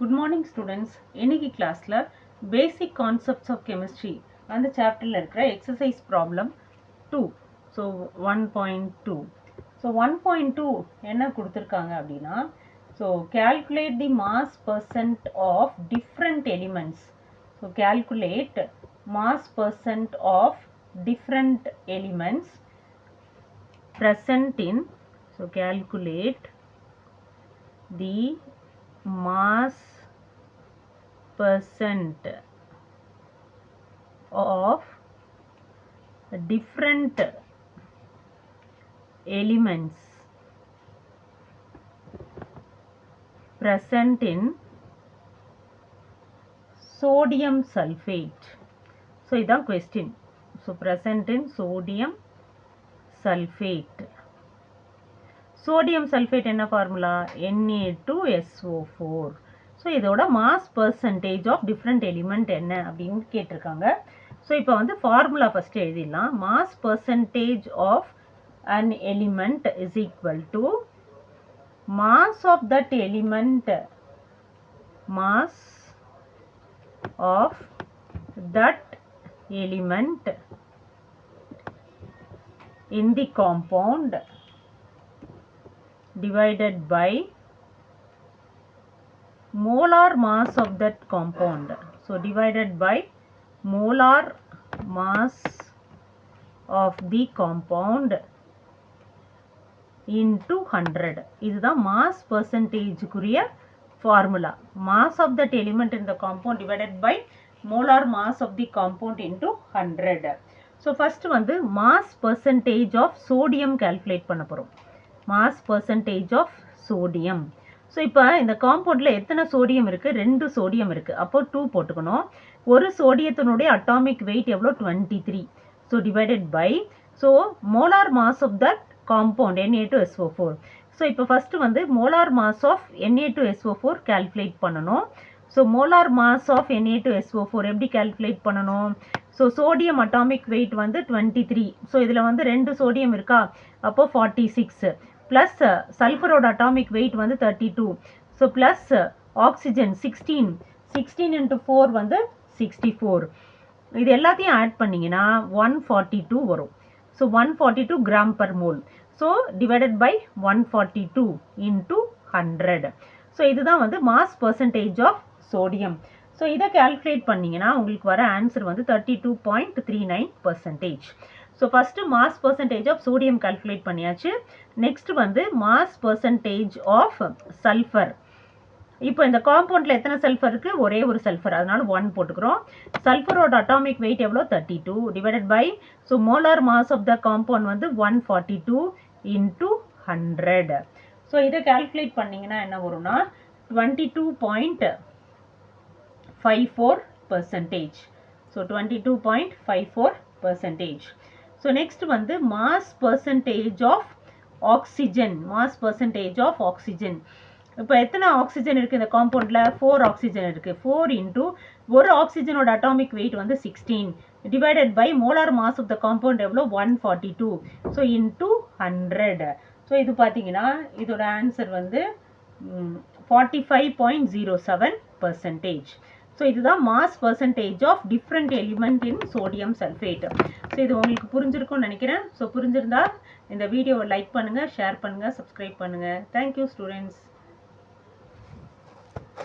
Good morning students. இன்னைக்கு கிளாஸ்ல basic concepts of chemistry அந்த சாப்டர்ல இருக்கிற exercise problem 2. So 1.2. So 1.2 என்ன கொடுத்திருக்காங்க அப்படின்னா so calculate the mass percent of different elements. So calculate mass percent of different elements present in so calculate the mass percent of different elements present in sodium sulfate. So இதான் question. So present in sodium sulfate. Sodium sulfate என்ன formula? Na2SO4. So இதோட mass percentage of different element என்ன அப்படின்னு கேட்டிருக்காங்க. So இப்போ வந்து formula first எழுதிடலாம். Mass percentage of an element is equal to mass of that element, mass of that element in the compound divided by molar mass of that compound. So divided by molar mass of the compound into 100. இதுதான் mass percentage குரிய formula. Mass of that element in the compound divided by molar mass of the compound into 100. So first வந்து mass percentage of sodium calculate பண்ண போறோம். Mass percentage of sodium. So இப்போ இந்த காம்பவுண்டில் எத்தனை sodium இருக்குது? 2 sodium இருக்குது. அப்போ 2 போட்டுக்கணும். ஒரு சோடியத்தினுடைய அட்டாமிக் வெயிட் எவ்வளோ? 23. So divided by so molar mass of that compound Na2SO4. So இப்போ ஃபஸ்ட்டு வந்து molar mass of Na2SO4 calculate பண்ணணும். So molar mass of Na2SO4 எப்படி கால்குலேட் பண்ணணும்? ஸோ சோடியம் அட்டாமிக் வெயிட் வந்து 23. ஸோ இதில் வந்து 2 சோடியம் இருக்கா? அப்போ 46 ப்ளஸ் சல்ஃபரோட அட்டாமிக் வெயிட் வந்து 32. So plus oxygen 16. 16 இன்ட்டு 4 வந்து 64. இது எல்லாத்தையும் ஆட் பண்ணிங்கன்னா 142 வரும். So 142 gram per mole. So divided by 142 into 100. So இதுதான் வந்து mass percentage of sodium. So இதை கால்குலேட் பண்ணிங்கன்னா உங்களுக்கு வர ஆன்சர் வந்து 32.39%. So first mass percentage of sodium calculate பண்ணியாச்சு. நெக்ஸ்ட் வந்து மாஸ் பர்சன்டேஜ் ஆஃப் சல்ஃபர். இப்போ இந்த காம்பவுண்டில் எத்தனை சல்ஃபர் இருக்குது? ஒரே ஒரு சல்ஃபர், அதனால 1 போட்டுக்கிறோம். சல்ஃபரோட அட்டாமிக் வெயிட் எவ்வளோ? 32 divided by so molar mass of the compound வந்து 142 இன்ட்டு 100. ஸோ இதை கால்குலேட் பண்ணிங்கன்னா என்ன வரும்னா 22.54%. ஸோ 22.54%. ஸோ நெக்ஸ்ட் வந்து mass percentage of oxygen. Mass percentage of oxygen. இப்போ எத்தனை ஆக்சிஜன் இருக்குது இந்த காம்பவுண்டில்? 4 ஆக்சிஜன் இருக்குது. 4 இன்ட்டு ஒரு ஆக்சிஜனோட அட்டாமிக் வெயிட் வந்து 16 divided by molar mass of the compound எவ்வளோ? 142. So into 100. ஸோ இது பார்த்தீங்கன்னா இதோட ஆன்சர் வந்து 45.07%. ஸோ இதுதான் mass percentage of different element in sodium sulphate. So இது உங்களுக்கு புரிஞ்சிருக்கும்னு நினைக்கிறேன். ஸோ புரிஞ்சிருந்தா இந்த வீடியோவை லைக் பண்ணுங்கள், ஷேர் பண்ணுங்கள், சப்ஸ்கிரைப் பண்ணுங்கள். Thank you students.